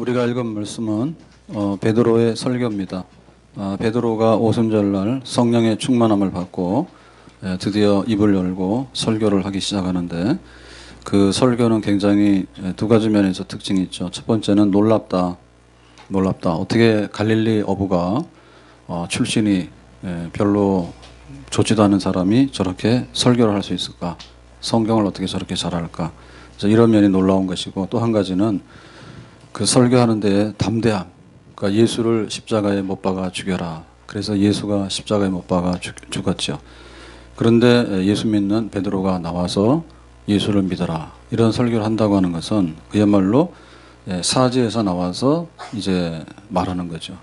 우리가 읽은 말씀은 베드로의 설교입니다. 베드로가 오순절날 성령의 충만함을 받고 드디어 입을 열고 설교를 하기 시작하는데, 그 설교는 굉장히 두 가지 면에서 특징이 있죠. 첫 번째는 놀랍다. 어떻게 갈릴리 어부가 출신이 별로 좋지도 않은 사람이 저렇게 설교를 할 수 있을까? 성경을 어떻게 저렇게 잘할까? 이런 면이 놀라운 것이고, 또 한 가지는 그 설교하는 데에 담대함. 그러니까 예수를 십자가에 못 박아 죽여라. 그래서 예수가 십자가에 못 박아 죽었죠. 그런데 예수 믿는 베드로가 나와서 예수를 믿어라, 이런 설교를 한다고 하는 것은 그야말로 사지에서 나와서 이제 말하는 거죠.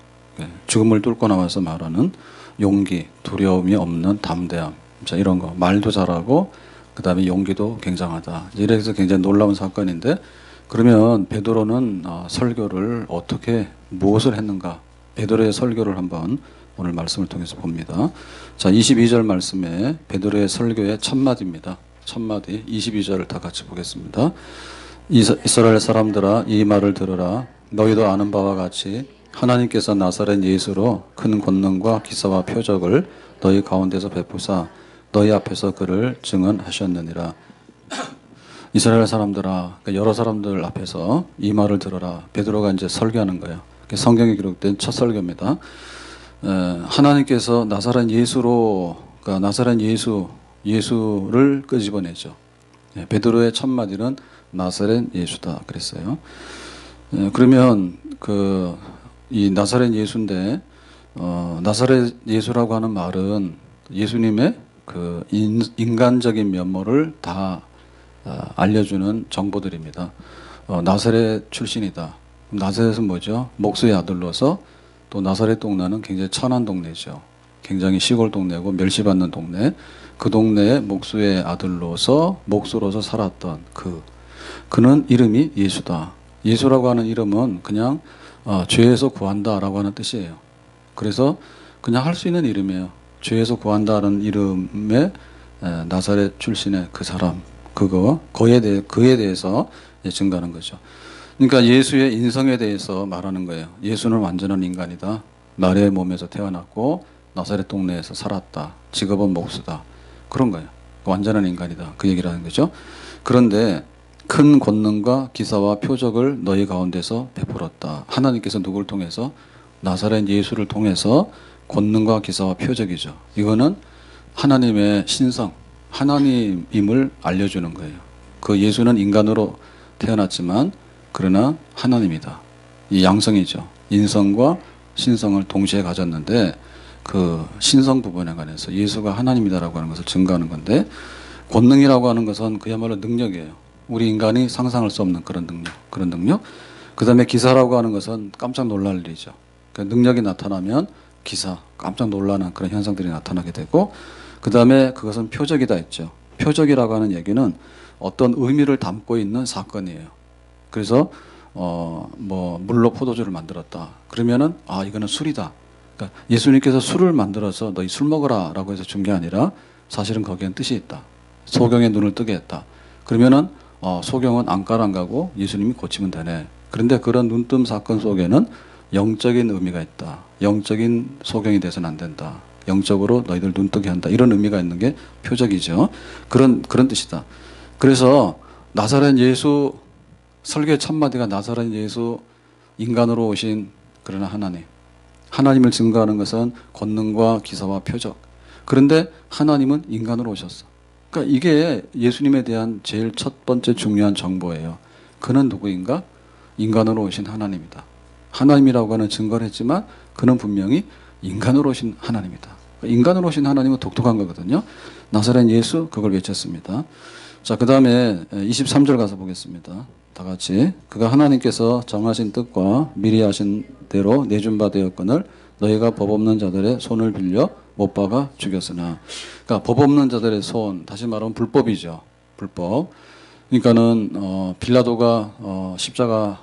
죽음을 뚫고 나와서 말하는 용기, 두려움이 없는 담대함. 이런 거. 말도 잘하고 그 다음에 용기도 굉장하다. 이래서 굉장히 놀라운 사건인데, 그러면 베드로는 설교를 어떻게, 무엇을 했는가? 베드로의 설교를 한번 오늘 말씀을 통해서 봅니다. 자, 22절 말씀에 베드로의 설교의 첫 마디입니다. 첫 마디 22절을 다 같이 보겠습니다. 이스라엘 사람들아, 이 말을 들으라. 너희도 아는 바와 같이 하나님께서 나사렛 예수로 큰 권능과 기사와 표적을 너희 가운데서 베푸사 너희 앞에서 그를 증언하셨느니라. 이스라엘 사람들아, 그러니까 여러 사람들 앞에서 이 말을 들어라. 베드로가 이제 설교하는 거예요. 성경에 기록된 첫 설교입니다. 하나님께서 나사렛 예수로, 그러니까 나사렛 예수를 끄집어내죠. 베드로의 첫 마디는 나사렛 예수다 그랬어요. 그러면 이 나사렛 예수인데, 나사렛 예수라고 하는 말은 예수님의 그 인간적인 면모를 다 알려주는 정보들입니다. 나사렛 출신이다. 나사렛은 뭐죠? 목수의 아들로서, 또 나사렛 동네는 굉장히 천한 동네죠. 굉장히 시골 동네고 멸시받는 동네. 그 동네의 목수의 아들로서, 목수로서 살았던 그는 이름이 예수다. 예수라고 하는 이름은 그냥 죄에서 구한다라고 하는 뜻이에요. 그래서 그냥 할 수 있는 이름이에요. 죄에서 구한다는 이름의 나사렛 출신의 그 사람, 그에 대해서 증거하는 거죠. 그러니까 예수의 인성에 대해서 말하는 거예요. 예수는 완전한 인간이다. 마리아의 몸에서 태어났고 나사렛 동네에서 살았다. 직업은 목수다. 그런 거예요. 완전한 인간이다. 그 얘기를 하는 거죠. 그런데 큰 권능과 기사와 표적을 너희 가운데서 베풀었다. 하나님께서 누구를 통해서? 나사렛 예수를 통해서 권능과 기사와 표적이죠. 이거는 하나님의 신성, 하나님임을 알려주는 거예요. 그 예수는 인간으로 태어났지만 그러나 하나님이다. 이 양성이죠. 인성과 신성을 동시에 가졌는데, 그 신성 부분에 관해서 예수가 하나님이다라고 하는 것을 증거하는 건데, 권능이라고 하는 것은 그야말로 능력이에요. 우리 인간이 상상할 수 없는 그런 능력. 그 다음에 기사라고 하는 것은 깜짝 놀랄 일이죠. 그러니까 능력이 나타나면 기사, 깜짝 놀라는 그런 현상들이 나타나게 되고, 그 다음에 그것은 표적이다 했죠. 표적이라고 하는 얘기는 어떤 의미를 담고 있는 사건이에요. 그래서 물로 포도주를 만들었다. 그러면은 이거는 술이다. 그러니까 예수님께서 술을 만들어서 너희 술 먹어라 라고 해서 준 게 아니라, 사실은 거기엔 뜻이 있다. 소경의 눈을 뜨게 했다. 그러면은 소경은 안가를 안 가고 예수님이 고치면 되네. 그런데 그런 눈뜸 사건 속에는 영적인 의미가 있다. 영적인 소경이 돼서는 안 된다. 영적으로 너희들 눈뜨게 한다. 이런 의미가 있는 게 표적이죠. 그런 뜻이다. 그래서 나사렛 예수, 설교의 첫 마디가 나사렛 예수, 인간으로 오신 그러나 하나님을 증거하는 것은 권능과 기사와 표적. 그런데 하나님은 인간으로 오셨어. 그러니까 이게 예수님에 대한 제일 첫 번째 중요한 정보예요. 그는 누구인가? 인간으로 오신 하나님이다. 하나님이라고 하는 증거를 했지만 그는 분명히 인간으로 오신 하나님이다. 인간으로 오신 하나님은 독특한 거거든요. 나사렛 예수, 그걸 외쳤습니다. 자, 그 다음에 23절 가서 보겠습니다. 다 같이. 그가 하나님께서 정하신 뜻과 미리 하신 대로 내준 바 되었거늘 너희가 법 없는 자들의 손을 빌려 못 박아 죽였으나. 그러니까 법 없는 자들의 손, 다시 말하면 불법이죠. 불법. 그러니까는 빌라도가 십자가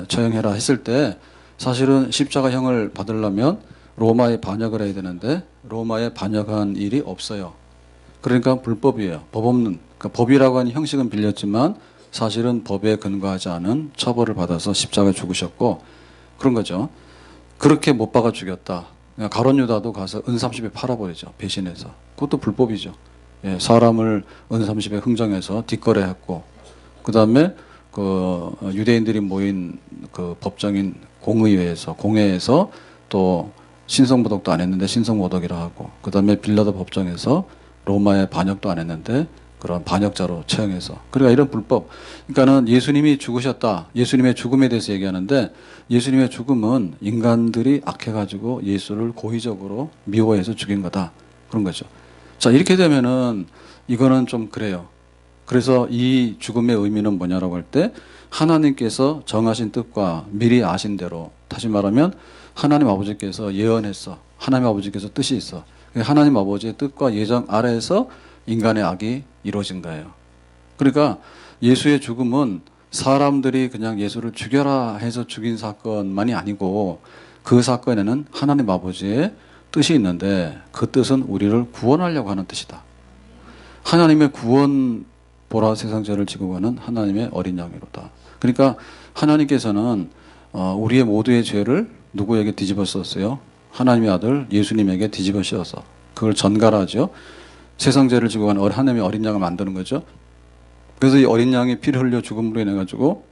처형해라 했을 때, 사실은 십자가형을 받으려면 로마에 반역을 해야 되는데 로마에 반역한 일이 없어요. 그러니까 불법이에요. 법 없는. 그러니까 법이라고 하는 형식은 빌렸지만 사실은 법에 근거하지 않은 처벌을 받아서 십자가에 죽으셨고 그런 거죠. 그렇게 못 박아 죽였다. 가룟 유다도 가서 은 30에 팔아버리죠. 배신해서. 그것도 불법이죠. 예, 사람을 은 30에 흥정해서 뒷거래했고 그 다음에 그 유대인들이 모인 그 법정인 공회에서 또 신성모독도 안 했는데 신성모독이라 하고 그 다음에 빌라도 법정에서 로마에 반역도 안 했는데 그런 반역자로 처형해서 그러니까 이런 불법 그러니까는 예수님이 죽으셨다 예수님의 죽음에 대해서 얘기하는데 예수님의 죽음은 인간들이 악해가지고 예수를 고의적으로 미워해서 죽인 거다 그런 거죠. 자 이렇게 되면은 이거는 좀 그래요. 그래서 이 죽음의 의미는 뭐냐라고 할 때 하나님께서 정하신 뜻과 미리 아신 대로 다시 말하면 하나님 아버지께서 예언했어. 하나님 아버지께서 뜻이 있어. 하나님 아버지의 뜻과 예정 아래에서 인간의 악이 이루어진 거예요. 그러니까 예수의 죽음은 사람들이 그냥 예수를 죽여라 해서 죽인 사건만이 아니고 그 사건에는 하나님 아버지의 뜻이 있는데 그 뜻은 우리를 구원하려고 하는 뜻이다. 하나님의 구원 보라 세상 죄를 지고 가는 하나님의 어린 양이로다. 그러니까 하나님께서는 우리의 모두의 죄를 누구에게 뒤집어 썼어요? 하나님의 아들 예수님에게 뒤집어 씌워서 그걸 전가라죠. 세상 죄를 지고 가는 하나님의 어린 양을 만드는 거죠. 그래서 이 어린 양이 피를 흘려 죽음으로 인해 가지고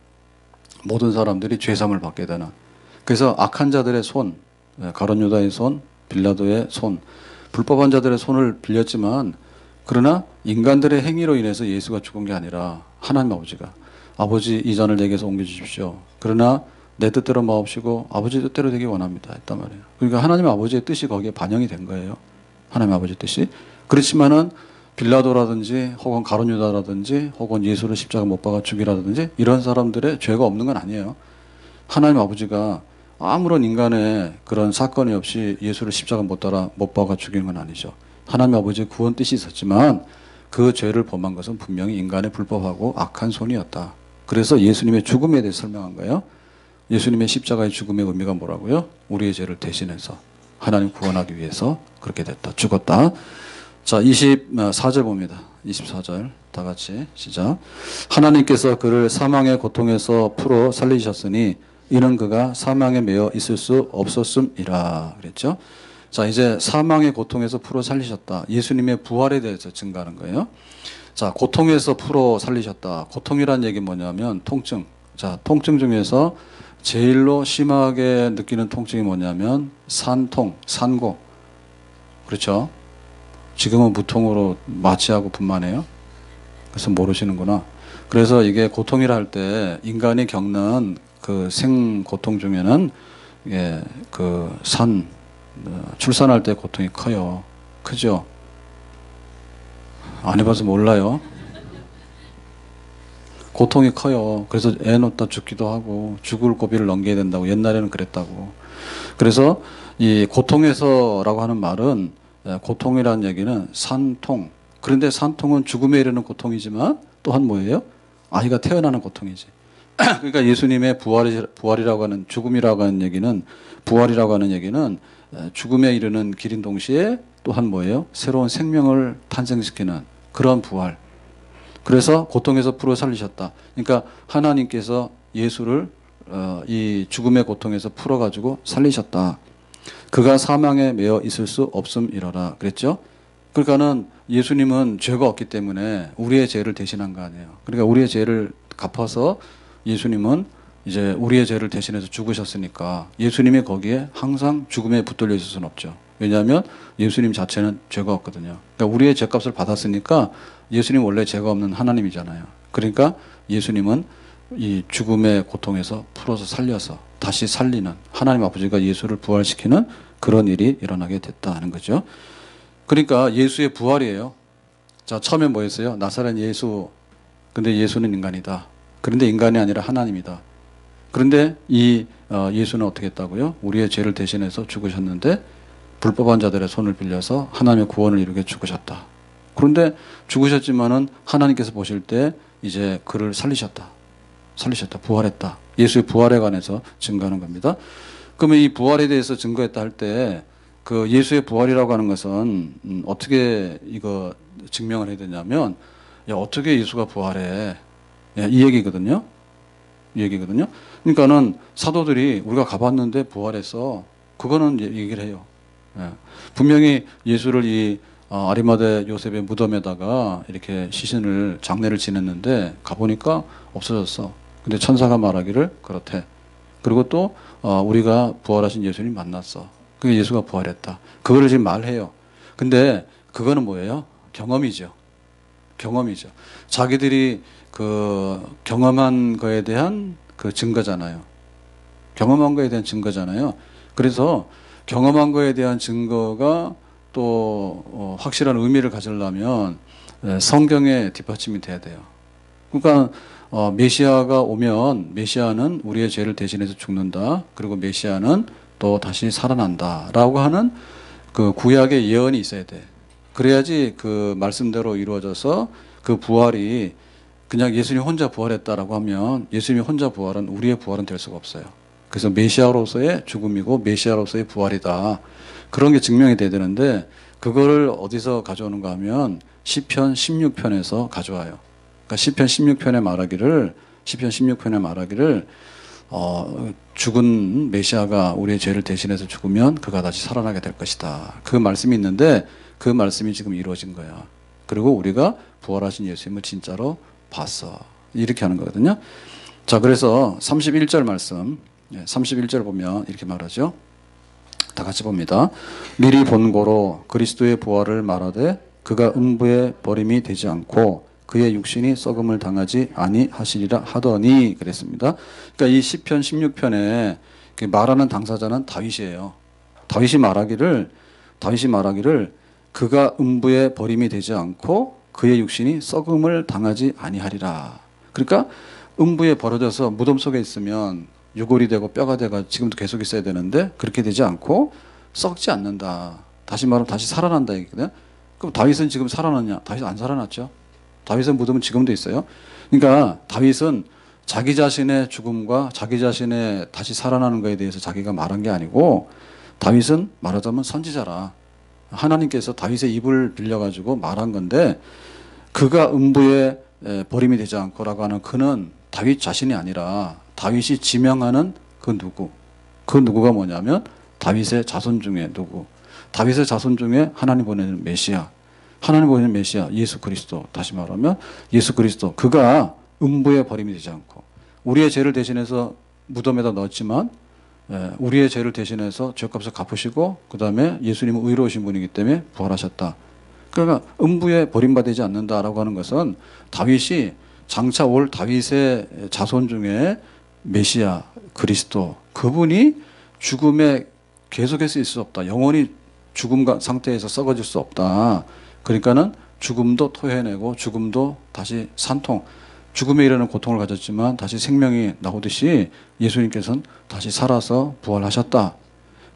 모든 사람들이 죄사함을 받게 되는. 그래서 악한 자들의 손, 가룟 유다의 손, 빌라도의 손, 불법한 자들의 손을 빌렸지만 그러나 인간들의 행위로 인해서 예수가 죽은 게 아니라 하나님 아버지가 아버지 이 잔을 내게서 옮겨주십시오. 그러나 내 뜻대로 마옵시고 아버지 뜻대로 되기 원합니다. 했단 말이에요. 그러니까 하나님 아버지의 뜻이 거기에 반영이 된 거예요. 하나님 아버지 뜻이. 그렇지만은 빌라도라든지 혹은 가룟 유다라든지 혹은 예수를 십자가 못 박아 죽이라든지 이런 사람들의 죄가 없는 건 아니에요. 하나님 아버지가 아무런 인간의 그런 사건이 없이 예수를 십자가 못 박아 죽이는 건 아니죠. 하나님 아버지의 구원 뜻이 있었지만 그 죄를 범한 것은 분명히 인간의 불법하고 악한 손이었다. 그래서 예수님의 죽음에 대해 설명한 거예요. 예수님의 십자가의 죽음의 의미가 뭐라고요? 우리의 죄를 대신해서 하나님 구원하기 위해서 그렇게 됐다. 죽었다. 자, 24절 봅니다. 24절 다 같이 시작. 하나님께서 그를 사망의 고통에서 풀어 살리셨으니 이는 그가 사망에 매여 있을 수 없었음이라 그랬죠. 자, 이제 사망의 고통에서 풀어 살리셨다. 예수님의 부활에 대해서 증가하는 거예요. 자, 고통에서 풀어 살리셨다. 고통이란 얘기 뭐냐면 통증. 자, 통증 중에서 제일로 심하게 느끼는 통증이 뭐냐면 산통, 산고. 그렇죠? 지금은 무통으로 마취하고 분만해요. 그래서 모르시는구나. 그래서 이게 고통이라 할 때 인간이 겪는 그 생고통 중에는 이게 그 출산할 때 고통이 커요. 크죠? 안 해봐서 몰라요. 고통이 커요. 그래서 애 놓다 죽기도 하고 죽을 고비를 넘겨야 된다고 옛날에는 그랬다고. 그래서 이 고통에서라고 하는 말은 고통이라는 얘기는 산통. 그런데 산통은 죽음에 이르는 고통이지만 또한 뭐예요? 아이가 태어나는 고통이지. 그러니까 예수님의 부활이라고 하는 죽음이라고 하는 얘기는 부활이라고 하는 얘기는 죽음에 이르는 길인 동시에 또한 뭐예요? 새로운 생명을 탄생시키는 그런 부활. 그래서 고통에서 풀어 살리셨다. 그러니까 하나님께서 예수를 이 죽음의 고통에서 풀어가지고 살리셨다. 그가 사망에 매여 있을 수 없음이러라 그랬죠. 그러니까는 예수님은 죄가 없기 때문에 우리의 죄를 대신한 거 아니에요. 그러니까 우리의 죄를 갚아서 예수님은 이제 우리의 죄를 대신해서 죽으셨으니까 예수님이 거기에 항상 죽음에 붙들려 있을 수는 없죠. 왜냐하면 예수님 자체는 죄가 없거든요. 그러니까 우리의 죄값을 받았으니까 예수님 원래 죄가 없는 하나님이잖아요. 그러니까 예수님은 이 죽음의 고통에서 풀어서 살려서 다시 살리는 하나님 아버지가 예수를 부활시키는 그런 일이 일어나게 됐다는 거죠. 그러니까 예수의 부활이에요. 자, 처음에 뭐였어요? 나사렛 예수. 근데 예수는 인간이다. 그런데 인간이 아니라 하나님이다. 그런데 이 예수는 어떻게 했다고요? 우리의 죄를 대신해서 죽으셨는데 불법한 자들의 손을 빌려서 하나님의 구원을 이루게 죽으셨다. 그런데 죽으셨지만은 하나님께서 보실 때 이제 그를 살리셨다. 부활했다. 예수의 부활에 관해서 증거하는 겁니다. 그러면 이 부활에 대해서 증거했다 할 때 그 예수의 부활이라고 하는 것은 어떻게 이거 증명을 해야 되냐면 야, 어떻게 예수가 부활해? 예, 이 얘기거든요. 이 얘기거든요. 그러니까는 사도들이 우리가 가봤는데 부활해서 그거는 얘기를 해요. 예. 분명히 예수를 이 아리마대 요셉의 무덤에다가 이렇게 시신을 장례를 지냈는데 가보니까 없어졌어. 근데 천사가 말하기를 그렇대. 그리고 또 우리가 부활하신 예수님 만났어. 그게 예수가 부활했다. 그거를 지금 말해요. 근데 그거는 뭐예요? 경험이죠. 경험이죠. 자기들이 그 경험한 거에 대한 그 증거잖아요. 경험한 거에 대한 증거잖아요. 그래서 경험한 거에 대한 증거가 또 확실한 의미를 가지려면 성경의 뒷받침이 돼야 돼요. 그러니까 메시아가 오면 메시아는 우리의 죄를 대신해서 죽는다. 그리고 메시아는 또 다시 살아난다라고 하는 그 구약의 예언이 있어야 돼. 그래야지 그 말씀대로 이루어져서 그 부활이 그냥 예수님 혼자 부활했다라고 하면 예수님이 혼자 부활은 우리의 부활은 될 수가 없어요. 그래서 메시아로서의 죽음이고 메시아로서의 부활이다. 그런 게 증명이 돼야 되는데 그거를 어디서 가져오는가 하면 시편 16편에서 가져와요. 그러니까 시편 16편에 말하기를 죽은 메시아가 우리의 죄를 대신해서 죽으면 그가 다시 살아나게 될 것이다. 그 말씀이 있는데 그 말씀이 지금 이루어진 거야. 그리고 우리가 부활하신 예수님을 진짜로 봤어. 이렇게 하는 거거든요. 자, 그래서 31절 말씀, 31절 보면 이렇게 말하죠. 다 같이 봅니다. 미리 본고로 그리스도의 부활을 말하되 그가 음부에 버림이 되지 않고 그의 육신이 썩음을 당하지 아니하시리라 하더니 그랬습니다. 그러니까 이 시편 16편에 말하는 당사자는 다윗이에요. 다윗이 말하기를 그가 음부에 버림이 되지 않고 그의 육신이 썩음을 당하지 아니하리라. 그러니까 음부에 버려져서 무덤 속에 있으면 유골이 되고 뼈가 되고 지금도 계속 있어야 되는데 그렇게 되지 않고 썩지 않는다. 다시 말하면 다시 살아난다 얘기거든요. 그럼 다윗은 지금 살아났냐? 다윗은 안 살아났죠. 다윗의 무덤은 지금도 있어요. 그러니까 다윗은 자기 자신의 죽음과 자기 자신의 다시 살아나는 것에 대해서 자기가 말한 게 아니고 다윗은 말하자면 선지자라. 하나님께서 다윗의 입을 빌려가지고 말한 건데 그가 음부에 버림이 되지 않고라고 하는 그는 다윗 자신이 아니라 다윗이 지명하는 그 누구가 뭐냐면 다윗의 자손 중에 누구? 다윗의 자손 중에 하나님 보내는 메시아. 하나님 보내는 메시아 예수 그리스도. 다시 말하면 예수 그리스도. 그가 음부에 버림이 되지 않고 우리의 죄를 대신해서 무덤에다 넣었지만 우리의 죄를 대신해서 죄값을 갚으시고 그 다음에 예수님은 의로우신 분이기 때문에 부활하셨다. 그러니까 음부에 버림받지 않는다라고 하는 것은 다윗이 장차 올 다윗의 자손 중에 메시아 그리스도 그분이 죽음에 계속해서 있을 수 없다. 영원히 죽음 상태에서 썩어질 수 없다. 그러니까는 죽음도 토해내고 죽음도 다시 산통 죽음에 이르는 고통을 가졌지만 다시 생명이 나오듯이 예수님께서는 다시 살아서 부활하셨다.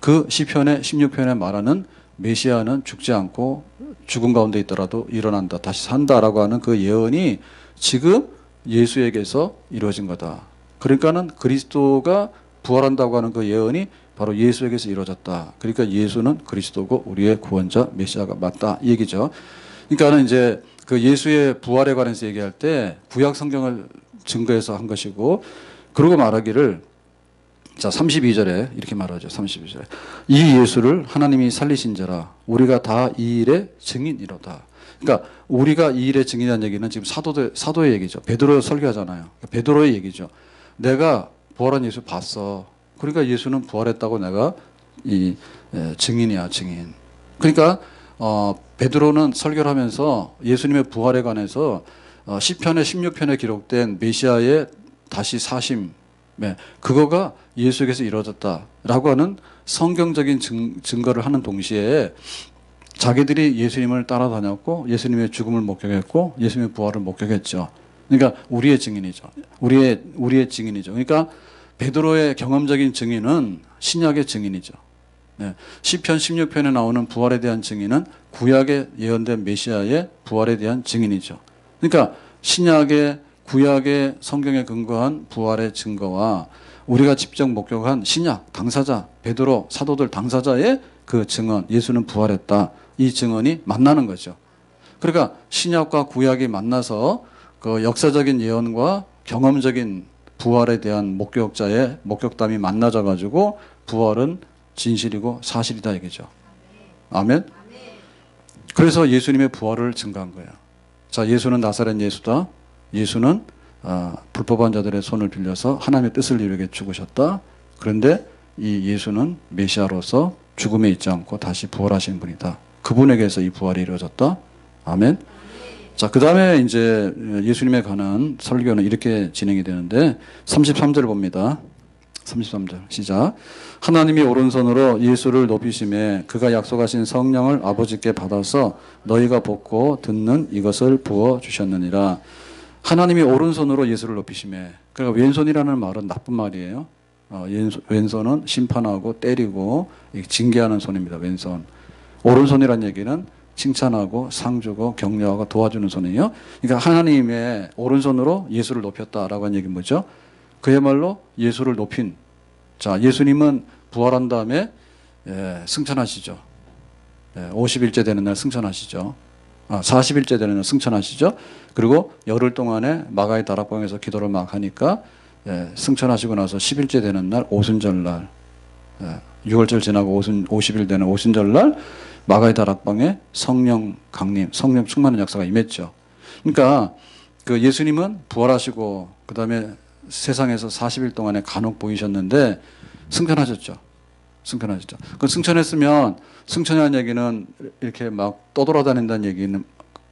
그 시편의 16편에 말하는 메시아는 죽지 않고 죽음 가운데 있더라도 일어난다. 다시 산다라고 하는 그 예언이 지금 예수에게서 이루어진 거다. 그러니까는 그리스도가 부활한다고 하는 그 예언이 바로 예수에게서 이루어졌다. 그러니까 예수는 그리스도고 우리의 구원자 메시아가 맞다. 이 얘기죠. 그러니까는 이제 그 예수의 부활에 관해서 얘기할 때 구약 성경을 증거해서 한 것이고 그러고 말하기를 자 32절에 이렇게 말하죠. 32절에 이 예수를 하나님이 살리신 자라 우리가 다 이 일의 증인이로다. 그러니까 우리가 이 일의 증인이라는 얘기는 지금 사도의 얘기죠. 베드로 설교하잖아요. 베드로의 얘기죠. 내가 부활한 예수 봤어. 그러니까 예수는 부활했다고 내가 증인이야, 증인. 그러니까 베드로는 설교를 하면서 예수님의 부활에 관해서 시편의 16편에 기록된 메시아의 다시 사심, 그거가 예수에게서 이루어졌다라고 하는 성경적인 증거를 하는 동시에 자기들이 예수님을 따라다녔고 예수님의 죽음을 목격했고 예수님의 부활을 목격했죠. 그러니까 우리의 증인이죠. 우리의 증인이죠. 그러니까 베드로의 경험적인 증인은 신약의 증인이죠. 시편 16편에 나오는 부활에 대한 증인은 구약에 예언된 메시아의 부활에 대한 증인이죠. 그러니까 신약의 구약의 성경에 근거한 부활의 증거와 우리가 직접 목격한 신약 당사자 베드로 사도들 당사자의 그 증언 예수는 부활했다. 이 증언이 만나는 거죠. 그러니까 신약과 구약이 만나서 그 역사적인 예언과 경험적인 부활에 대한 목격자의 목격담이 만나져 가지고 부활은 진실이고 사실이다 얘기죠. 아멘. 그래서 예수님의 부활을 증거한 거예요. 자, 예수는 나사렛 예수다. 예수는 불법한 자들의 손을 빌려서 하나님의 뜻을 이루게 죽으셨다. 그런데 이 예수는 메시아로서 죽음에 있지 않고 다시 부활하신 분이다. 그분에게서 이 부활이 이루어졌다. 아멘. 자, 그 다음에 이제 예수님에 관한 설교는 이렇게 진행이 되는데 33절 봅니다. 33절 시작. 하나님이 오른손으로 예수를 높이심에 그가 약속하신 성령을 아버지께 받아서 너희가 벗고 듣는 이것을 부어주셨느니라. 하나님이 오른손으로 예수를 높이심에, 그러니까 왼손이라는 말은 나쁜 말이에요. 왼손은 심판하고 때리고 징계하는 손입니다. 왼손. 오른손이란 얘기는 칭찬하고 상주고 격려하고 도와주는 손이에요. 그러니까 하나님의 오른손으로 예수를 높였다라고 하는 얘기는 뭐죠? 그야말로 예수를 높인. 자, 예수님은 부활한 다음에 승천하시죠. 50일째 되는 날 승천하시죠. 40일째 되는 날 승천하시죠. 그리고 열흘 동안에 마가의 다락방에서 기도를 막 하니까 승천하시고 나서 10일째 되는 날 오순절날, 6월절 지나고 50일 되는 오순절날 마가의 다락방에 성령 강림, 성령 충만한 역사가 임했죠. 그러니까 그 예수님은 부활하시고 그 다음에 세상에서 40일 동안에 간혹 보이셨는데 승천하셨죠. 승천하셨죠. 그 승천했으면, 승천이라는 얘기는 이렇게 막 떠돌아다닌다는 얘기는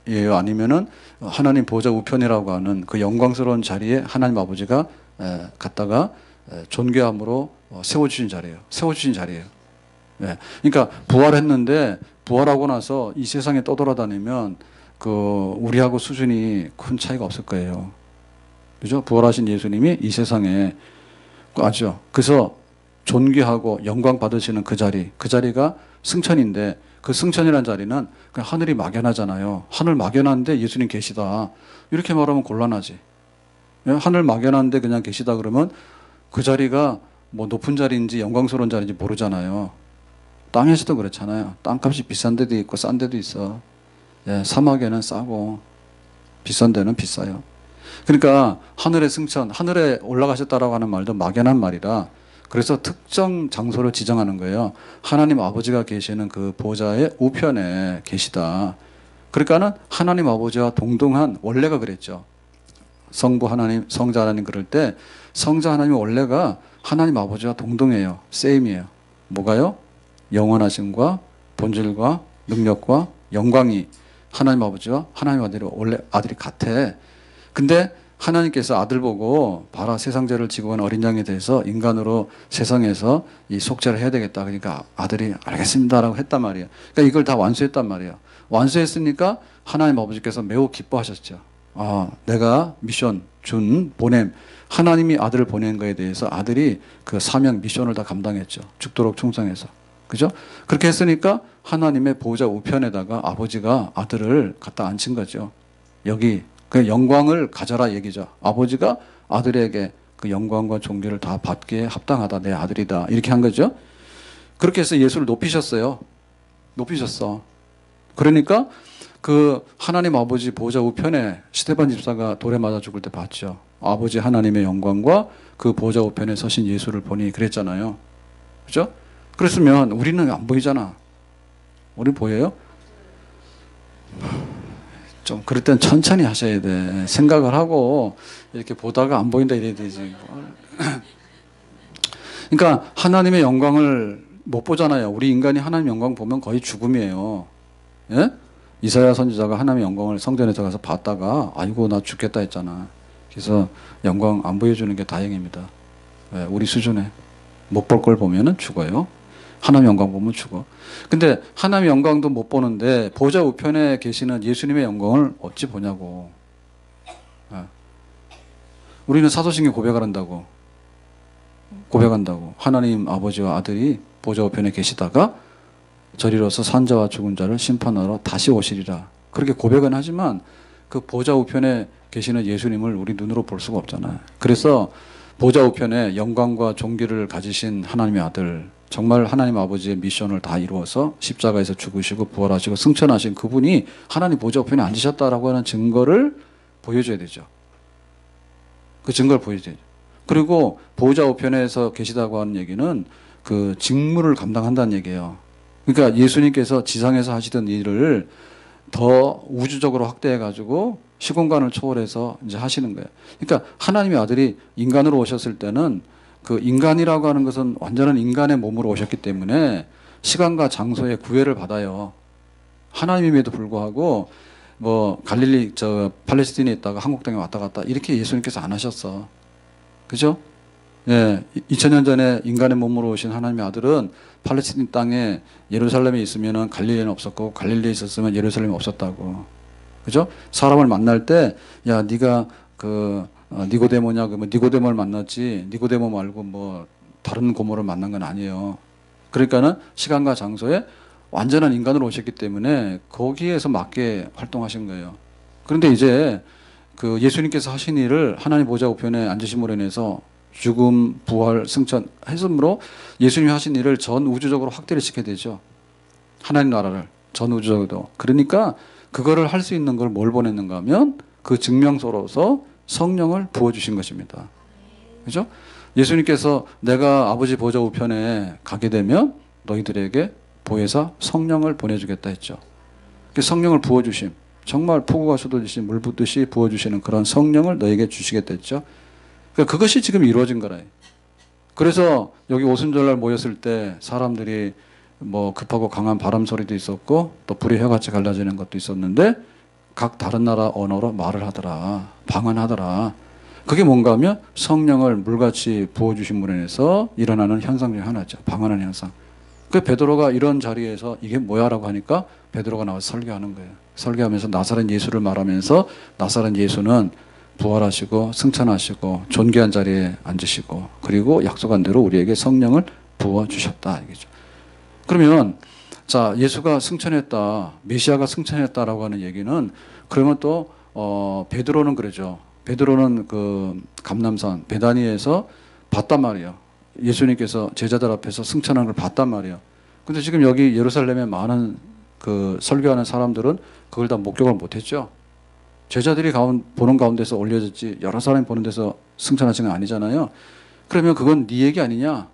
예요, 아니면은 하나님 보좌 우편이라고 하는 그 영광스러운 자리에 하나님 아버지가 갔다가 존귀함으로 세워주신 자리예요. 세워주신 자리예요. 그러니까 부활했는데 부활하고 나서 이 세상에 떠돌아다니면 그 우리하고 수준이 큰 차이가 없을 거예요. 그죠? 부활하신 예수님이 이 세상에 아죠. 그래서 존귀하고 영광 받으시는 그 자리가 승천인데, 그 승천이라는 자리는 그냥 하늘이 막연하잖아요. 하늘 막연한데 예수님 계시다. 이렇게 말하면 곤란하지. 하늘 막연한데 그냥 계시다 그러면 그 자리가 뭐 높은 자리인지 영광스러운 자리인지 모르잖아요. 땅에서도 그렇잖아요. 땅값이 비싼 데도 있고 싼 데도 있어. 사막에는 싸고 비싼 데는 비싸요. 그러니까 하늘의 승천, 하늘에 올라가셨다라고 하는 말도 막연한 말이라, 그래서 특정 장소를 지정하는 거예요. 하나님 아버지가 계시는 그 보좌의 우편에 계시다. 그러니까는 하나님 아버지와 동등한, 원래가 그랬죠. 성부 하나님, 성자 하나님 그럴 때 성자 하나님 원래가 하나님 아버지와 동등해요. 세임이에요. 뭐가요? 영원하심과 본질과 능력과 영광이 하나님 아버지와 하나님 아들이 원래 아들이 같아. 근데 하나님께서 아들 보고 봐라, 세상 죄를 지고 간 어린 양에 대해서 인간으로 세상에서 이 속죄를 해야 되겠다. 그러니까 아들이 알겠습니다라고 했단 말이에요. 그러니까 이걸 다 완수했단 말이에요. 완수했으니까 하나님 아버지께서 매우 기뻐하셨죠. 내가 미션 준 보냄, 하나님이 아들을 보낸 거에 대해서 아들이 그 사명 미션을 다 감당했죠. 죽도록 충성해서. 그죠? 그렇게 했으니까 하나님의 보호자 우편에다가 아버지가 아들을 갖다 앉힌 거죠. 여기 그 영광을 가져라 얘기죠. 아버지가 아들에게 그 영광과 존귀를 다 받기에 합당하다. 내 아들이다. 이렇게 한 거죠. 그렇게 해서 예수를 높이셨어요. 높이셨어. 그러니까 그 하나님 아버지 보호자 우편에 스데반 집사가 돌에 맞아 죽을 때 봤죠. 아버지 하나님의 영광과 그 보호자 우편에 서신 예수를 보니 그랬잖아요. 그죠? 그랬으면 우리는 안 보이잖아. 우리 보여요? 좀 그럴 땐 천천히 하셔야 돼. 생각을 하고 이렇게 보다가 안 보인다 이래야 되지. 그러니까 하나님의 영광을 못 보잖아요. 우리 인간이 하나님의 영광 보면 거의 죽음이에요. 예? 이사야 선지자가 하나님의 영광을 성전에 들어가서 봤다가 아이고 나 죽겠다 했잖아. 그래서 영광 안 보여주는 게 다행입니다. 예, 우리 수준에 못 볼 걸 보면은 죽어요. 하나님의 영광 보면 죽어. 근데 하나님의 영광도 못 보는데 보좌 우편에 계시는 예수님의 영광을 어찌 보냐고. 우리는 사도신경 고백을 한다고. 고백한다고. 하나님 아버지와 아들이 보좌 우편에 계시다가 저리로서 산자와 죽은 자를 심판하러 다시 오시리라. 그렇게 고백은 하지만 그 보좌 우편에 계시는 예수님을 우리 눈으로 볼 수가 없잖아요. 그래서 보좌 우편에 영광과 존귀를 가지신 하나님의 아들, 정말 하나님 아버지의 미션을 다 이루어서 십자가에서 죽으시고 부활하시고 승천하신 그분이 하나님 보좌 우편에 앉으셨다라고 하는 증거를 보여줘야 되죠. 그 증거를 보여줘야 되죠. 그리고 보호자 우편에서 계시다고 하는 얘기는 그 직무를 감당한다는 얘기예요. 그러니까 예수님께서 지상에서 하시던 일을 더 우주적으로 확대해가지고 시공간을 초월해서 이제 하시는 거예요. 그러니까 하나님의 아들이 인간으로 오셨을 때는 그 인간이라고 하는 것은 완전한 인간의 몸으로 오셨기 때문에 시간과 장소에 구애를 받아요. 하나님임에도 불구하고 뭐 갈릴리 팔레스틴에 있다가 한국 땅에 왔다 갔다 이렇게 예수님께서 안 하셨어. 그죠? 예, 2000년 전에 인간의 몸으로 오신 하나님의 아들은 팔레스틴 땅에 예루살렘에 있으면은 갈릴리는 없었고 갈릴리에 있었으면 예루살렘이 없었다고. 그죠? 사람을 만날 때 야, 네가 니고데모냐 그러면 니고데모를 만났지 니고데모 말고 뭐 다른 고모를 만난 건 아니에요. 그러니까는 시간과 장소에 완전한 인간으로 오셨기 때문에 거기에서 맞게 활동하신 거예요. 그런데 이제 그 예수님께서 하신 일을 하나님 보좌 우편에 앉으심으로 인해서 죽음, 부활, 승천 했으므로 예수님이 하신 일을 전 우주적으로 확대를 시켜야 되죠. 하나님 나라를 전 우주적으로. 그러니까 그거를 할 수 있는 걸 뭘 보냈는가 하면 그 증명서로서 성령을 부어주신 것입니다. 그죠? 예수님께서 내가 아버지 보좌 우편에 가게 되면 너희들에게 보혜사 성령을 보내주겠다 했죠. 그 성령을 부어주심. 정말 폭우가 쏟아지시 물 붓듯이 부어주시는 그런 성령을 너에게 주시겠다 했죠. 그러니까 그것이 지금 이루어진 거라. 그래서 여기 오순절날 모였을 때 사람들이 뭐 급하고 강한 바람 소리도 있었고 또 불이 혀같이 갈라지는 것도 있었는데 각 다른 나라 언어로 말을 하더라. 방언하더라. 그게 뭔가 하면 성령을 물같이 부어주심으로 인해서 일어나는 현상 중에 하나죠. 방언하는 현상. 그 베드로가 이런 자리에서 이게 뭐야 라고 하니까 베드로가 나와서 설교하는 거예요. 설교하면서 나사렛 예수를 말하면서 나사렛 예수는 부활하시고 승천하시고 존귀한 자리에 앉으시고 그리고 약속한 대로 우리에게 성령을 부어주셨다. 이거죠. 그러면 자 예수가 승천했다. 메시아가 승천했다라고 하는 얘기는 그러면 또 베드로는 그러죠. 베드로는 그 감람산 베다니에서 봤단 말이에요. 예수님께서 제자들 앞에서 승천하는 걸 봤단 말이에요. 근데 지금 여기 예루살렘에 많은 그 설교하는 사람들은 그걸 다 목격을 못했죠. 제자들이 보는 가운데서 올려졌지 여러 사람이 보는 데서 승천하신 건 아니잖아요. 그러면 그건 네 얘기 아니냐?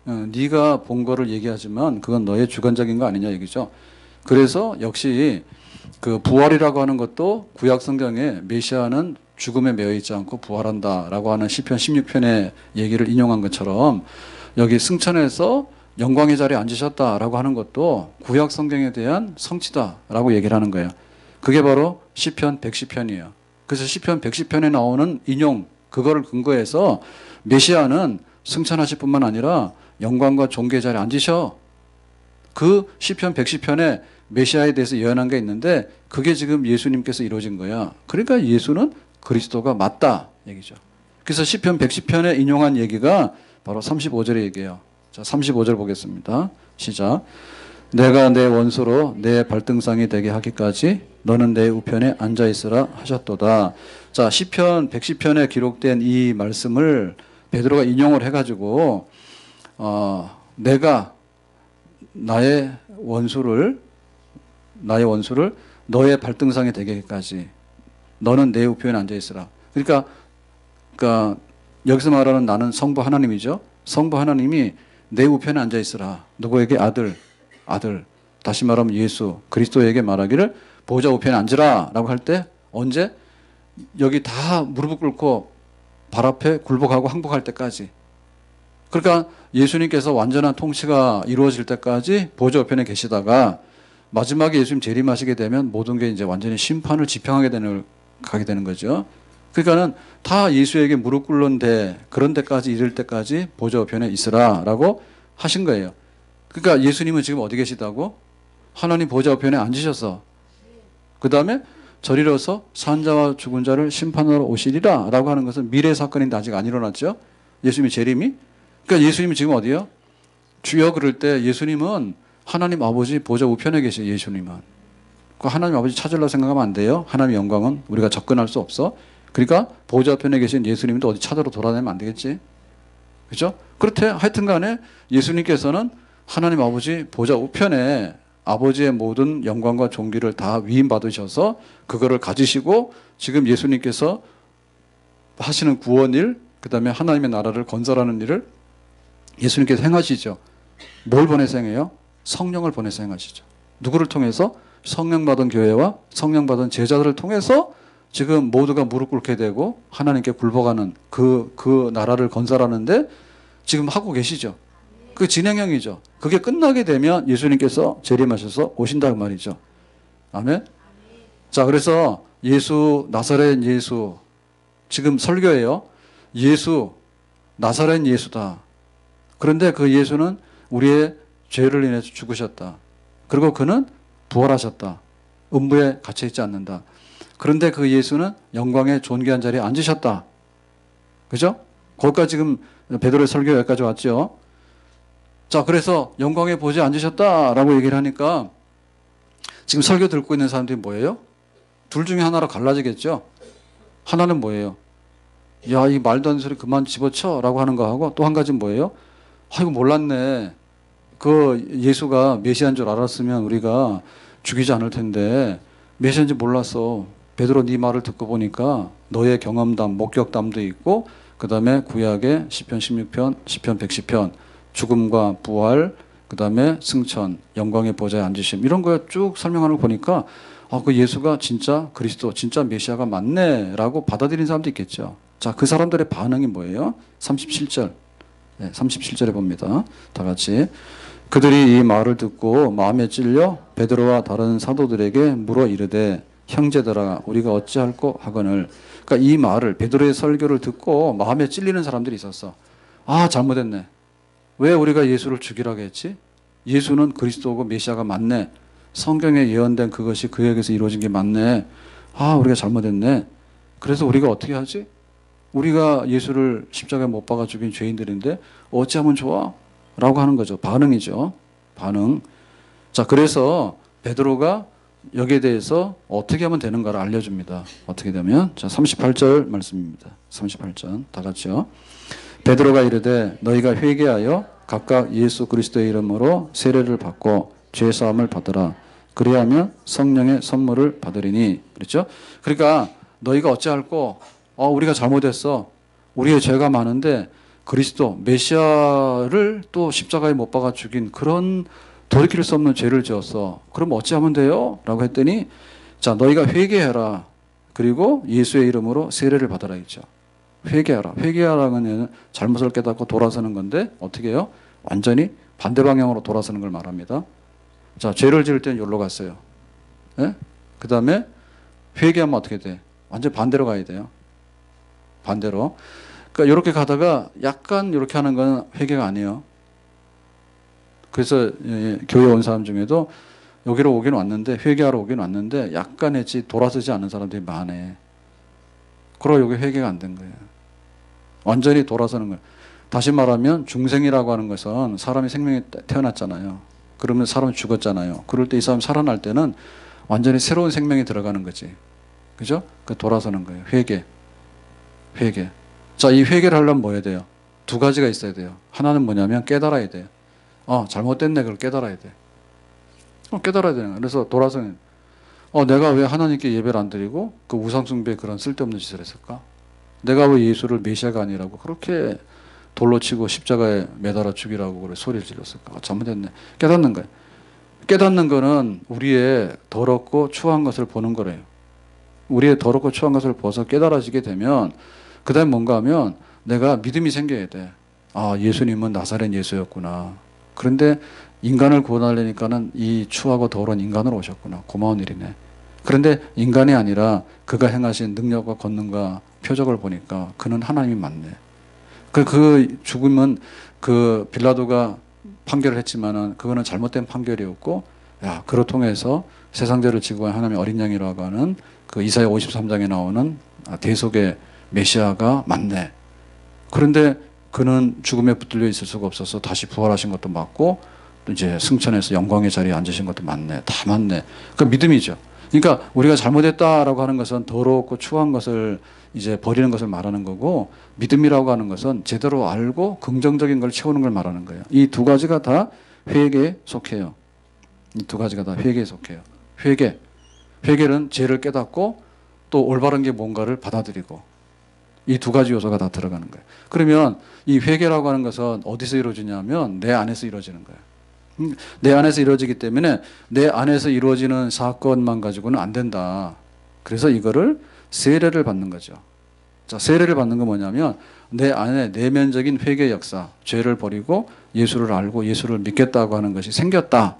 네가 본 거를 얘기하지만 그건 너의 주관적인 거 아니냐 얘기죠. 그래서 역시 그 부활이라고 하는 것도 구약 성경에 메시아는 죽음에 매여 있지 않고 부활한다라고 하는 시편 16편의 얘기를 인용한 것처럼 여기 승천해서 영광의 자리에 앉으셨다라고 하는 것도 구약 성경에 대한 성취다라고 얘기를 하는 거예요. 그게 바로 시편 110편이에요. 그래서 시편 110편에 나오는 인용 그거를 근거해서 메시아는 승천하실 뿐만 아니라 영광과 존귀의 자리에 앉으셔. 그 시편 110편에 메시아에 대해서 예언한 게 있는데 그게 지금 예수님께서 이루어진 거야. 그러니까 예수는 그리스도가 맞다 얘기죠. 그래서 시편 110편에 인용한 얘기가 바로 35절의 얘기예요. 자, 35절 보겠습니다. 시작. 내가 내 원수로 내 발등상이 되게 하기까지 너는 내 우편에 앉아 있으라 하셨도다. 자, 시편 110편에 기록된 이 말씀을 베드로가 인용을 해가지고 내가 나의 원수를 너의 발등상에 되게 하기까지 너는 내 우편에 앉아 있으라. 그러니까 여기서 말하는 나는 성부 하나님이죠. 성부 하나님이 내 우편에 앉아 있으라. 누구에게? 아들. 다시 말하면 예수 그리스도에게 말하기를 보좌 우편에 앉으라 라고 할 때 언제? 여기 다 무릎을 꿇고 발 앞에 굴복하고 항복할 때까지. 그러니까 예수님께서 완전한 통치가 이루어질 때까지 보좌 우편에 계시다가 마지막에 예수님 재림하시게 되면 모든 게 이제 완전히 심판을 지평하게 가게 되는 거죠. 그러니까는 다 예수에게 무릎 꿇는 그런 데까지 이를 때까지 보좌 우편에 있으라라고 하신 거예요. 그러니까 예수님은 지금 어디 계시다고? 하나님 보좌 우편에 앉으셔서 그 다음에 저리로서 산자와 죽은 자를 심판하러 오시리라 라고 하는 것은 미래 사건인데 아직 안 일어났죠. 예수님의 재림이. 그러니까 예수님이 지금 어디요? 주여 그럴 때 예수님은 하나님 아버지 보좌 우편에 계세요. 예수님은. 그 하나님 아버지 찾으려고 생각하면 안 돼요. 하나님의 영광은 우리가 접근할 수 없어. 그러니까 보좌 우편에 계신 예수님도 어디 찾으러 돌아다니면 안 되겠지. 그죠? 그렇대 하여튼 간에 예수님께서는 하나님 아버지 보좌 우편에 아버지의 모든 영광과 존귀를 다 위임받으셔서 그거를 가지시고 지금 예수님께서 하시는 구원일, 그 다음에 하나님의 나라를 건설하는 일을 예수님께서 행하시죠. 뭘 보내서 행해요? 성령을 보내서 행하시죠. 누구를 통해서? 성령 받은 교회와 성령 받은 제자들을 통해서 지금 모두가 무릎 꿇게 되고 하나님께 굴복하는 그 나라를 건설하는데 지금 하고 계시죠. 그 진행형이죠. 그게 끝나게 되면 예수님께서 재림하셔서 오신다고 말이죠. 아멘. 자, 그래서 예수, 나사렛 예수, 지금 설교예요. 예수, 나사렛 예수다. 그런데 그 예수는 우리의 죄를 인해서 죽으셨다. 그리고 그는 부활하셨다. 음부에 갇혀 있지 않는다. 그런데 그 예수는 영광의 존귀한 자리에 앉으셨다. 그죠? 거기까지 지금 베드로의 설교 여기까지 왔죠. 자, 그래서 영광의 보좌에 앉으셨다라고 얘기를 하니까 지금 설교 듣고 있는 사람들이 뭐예요? 둘 중에 하나로 갈라지겠죠. 하나는 뭐예요? 야, 이 말도 안 되는 소리 그만 집어쳐 라고 하는 거하고 또 한 가지는 뭐예요? 아이고 몰랐네. 그 예수가 메시아인 줄 알았으면 우리가 죽이지 않을 텐데 메시아인지 몰랐어. 베드로 네 말을 듣고 보니까 너의 경험담, 목격담도 있고 그 다음에 구약의 시편 16편, 시편 110편 죽음과 부활, 그 다음에 승천, 영광의 보좌에 앉으심 이런 거 쭉 설명하는 거 보니까 그 예수가 진짜 그리스도, 진짜 메시아가 맞네 라고 받아들인 사람도 있겠죠. 자, 그 사람들의 반응이 뭐예요? 37절. 네, 37절에 봅니다. 다 같이. 그들이 이 말을 듣고 마음에 찔려 베드로와 다른 사도들에게 물어 이르되 형제들아 우리가 어찌할꼬 하거늘. 그러니까 이 말을 베드로의 설교를 듣고 마음에 찔리는 사람들이 있었어. 아, 잘못했네. 왜 우리가 예수를 죽이라고 했지? 예수는 그리스도고 메시아가 맞네. 성경에 예언된 그것이 그에게서 이루어진 게 맞네. 아, 우리가 잘못했네. 그래서 우리가 어떻게 하지? 우리가 예수를 십자가에 못 박아 죽인 죄인들인데 어찌하면 좋아? 라고 하는 거죠. 반응이죠. 반응. 자, 그래서 베드로가 여기에 대해서 어떻게 하면 되는가를 알려줍니다. 어떻게 되면? 자, 38절 말씀입니다. 38절 다 같이요. 베드로가 이르되 너희가 회개하여 각각 예수 그리스도의 이름으로 세례를 받고 죄 사함을 받으라. 그리하면 성령의 선물을 받으리니. 그렇죠? 그러니까 너희가 어찌할꼬? 우리가 잘못했어. 우리의 죄가 많은데 그리스도 메시아를 또 십자가에 못 박아 죽인 그런 돌이킬 수 없는 죄를 지었어. 그럼 어찌하면 돼요? 라고 했더니 자, 너희가 회개해라. 그리고 예수의 이름으로 세례를 받아라 했죠. 회개하라. 회개하라는 잘못을 깨닫고 돌아서는 건데 어떻게 해요? 완전히 반대 방향으로 돌아서는 걸 말합니다. 자, 죄를 지을 때는 여기로 갔어요. 예? 그 다음에 회개하면 어떻게 돼? 완전 반대로 가야 돼요. 반대로. 그러니까 이렇게 가다가 약간 이렇게 하는 건 회개가 아니에요. 그래서 교회 온 사람 중에도 여기로 오긴 왔는데 회개하러 오긴 왔는데 약간 했지 돌아서지 않는 사람들이 많아. 그러고 여기 회개가 안 된 거예요. 완전히 돌아서는 거예요. 다시 말하면 중생이라고 하는 것은 사람이 생명이 태어났잖아요. 그러면 사람이 죽었잖아요. 그럴 때 이 사람 살아날 때는 완전히 새로운 생명이 들어가는 거지. 그죠? 그 돌아서는 거예요. 회개. 회개. 자, 이 회개를 하려면 뭐 해야 돼요? 두 가지가 있어야 돼요. 하나는 뭐냐면 깨달아야 돼요. 잘못됐네. 그걸 깨달아야 돼. 깨달아야 되는 거예요. 그래서 돌아서는 내가 왜 하나님께 예배를 안 드리고 그 우상숭배에 그런 쓸데없는 짓을 했을까? 내가 왜 예수를 메시아가 아니라고 그렇게 돌로 치고 십자가에 매달아 죽이라고 그래 소리를 질렀을까? 잘못했네. 깨닫는 거예요. 깨닫는 거는 우리의 더럽고 추한 것을 보는 거래요. 우리의 더럽고 추한 것을 벗어 깨달아지게 되면 그 다음에 뭔가 하면 내가 믿음이 생겨야 돼. 예수님은 나사렛 예수였구나. 그런데 인간을 구원하려니까는 이 추하고 더러운 인간으로 오셨구나. 고마운 일이네. 그런데 인간이 아니라 그가 행하신 능력과 권능과 표적을 보니까 그는 하나님이 맞네. 그 죽음은 그 빌라도가 판결을 했지만은 그거는 잘못된 판결이었고, 그로 통해서 세상죄를 지고 간 하나님의 어린 양이라고 하는 그 이사야 53장에 나오는 대속의 메시아가 맞네. 그런데 그는 죽음에 붙들려 있을 수가 없어서 다시 부활하신 것도 맞고 또 이제 승천해서 영광의 자리에 앉으신 것도 맞네. 다 맞네. 그 믿음이죠. 그러니까 우리가 잘못했다라고 하는 것은 더럽고 추한 것을 이제 버리는 것을 말하는 거고, 믿음이라고 하는 것은 제대로 알고 긍정적인 걸 채우는 걸 말하는 거예요. 이 두 가지가 다 회개에 속해요. 이 두 가지가 다 회개에 속해요. 회개는 죄를 깨닫고 또 올바른 게 뭔가를 받아들이고 이 두 가지 요소가 다 들어가는 거예요. 그러면 이 회개라고 하는 것은 어디서 이루어지냐면 내 안에서 이루어지는 거예요. 내 안에서 이루어지기 때문에 내 안에서 이루어지는 사건만 가지고는 안 된다. 그래서 이거를 세례를 받는 거죠. 자, 세례를 받는 건 뭐냐면 내 안에 내면적인 회개 역사, 죄를 버리고 예수를 알고 예수를 믿겠다고 하는 것이 생겼다.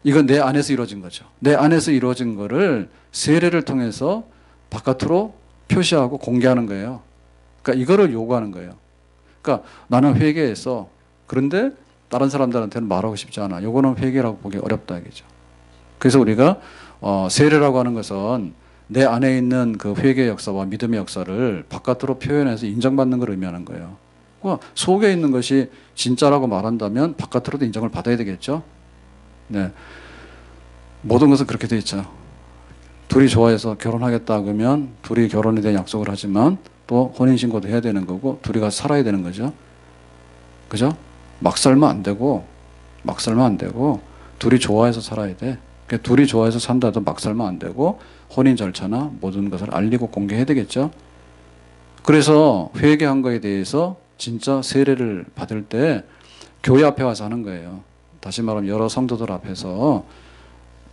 이건 내 안에서 이루어진 거죠. 내 안에서 이루어진 거를 세례를 통해서 바깥으로 표시하고 공개하는 거예요. 그러니까 이거를 요구하는 거예요. 그러니까 나는 회개했어. 그런데 다른 사람들한테는 말하고 싶지 않아. 요거는 회개라고 보기 어렵다 이거죠. 그래서 우리가 세례라고 하는 것은 내 안에 있는 그 회개 역사와 믿음의 역사를 바깥으로 표현해서 인정받는 걸 의미하는 거예요. 속에 있는 것이 진짜라고 말한다면 바깥으로도 인정을 받아야 되겠죠. 네. 모든 것은 그렇게 돼 있죠. 둘이 좋아해서 결혼하겠다 그러면 둘이 결혼에 대한 약속을 하지만 또 혼인신고도 해야 되는 거고 둘이 가서 살아야 되는 거죠. 그죠? 막 살면 안 되고 둘이 좋아해서 살아야 돼. 그러니까 둘이 좋아해서 산다 해도 막 살면 안 되고 혼인 절차나 모든 것을 알리고 공개해야 되겠죠. 그래서 회개한 거에 대해서 진짜 세례를 받을 때 교회 앞에 와서 하는 거예요. 다시 말하면 여러 성도들 앞에서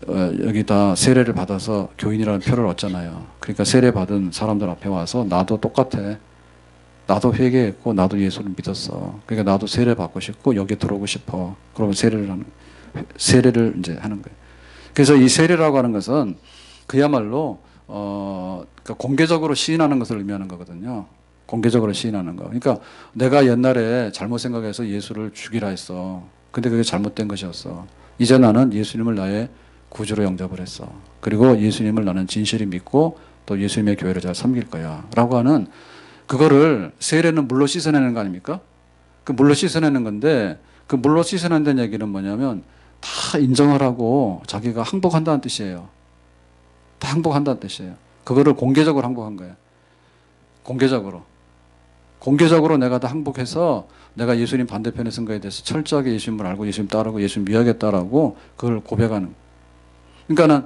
여기다 세례를 받아서 교인이라는 표를 얻잖아요. 그러니까 세례 받은 사람들 앞에 와서 나도 똑같아. 나도 회개했고 나도 예수를 믿었어. 그러니까 나도 세례 받고 싶고 여기 들어오고 싶어. 그러면 세례를 이제 하는 거예요. 그래서 이 세례라고 하는 것은 그야말로 그러니까 공개적으로 시인하는 것을 의미하는 거거든요. 공개적으로 시인하는 거. 그러니까 내가 옛날에 잘못 생각해서 예수를 죽이라 했어. 근데 그게 잘못된 것이었어. 이제 나는 예수님을 나의 구주로 영접을 했어. 그리고 예수님을 나는 진실히 믿고 또 예수님의 교회를 잘 섬길 거야. 라고 하는 그거를 세례는 물로 씻어내는 거 아닙니까? 그 물로 씻어내는 건데 그 물로 씻어낸다는 얘기는 뭐냐면 다 인정을 하고 자기가 항복한다는 뜻이에요. 다 항복한다는 뜻이에요. 그거를 공개적으로 항복한 거예요. 공개적으로 내가 다 항복해서 내가 예수님 반대편에 선 거에 대해서 철저하게 예수님을 알고 예수님 따르고 예수님 믿어야겠다라고 그걸 고백하는. 그러니까는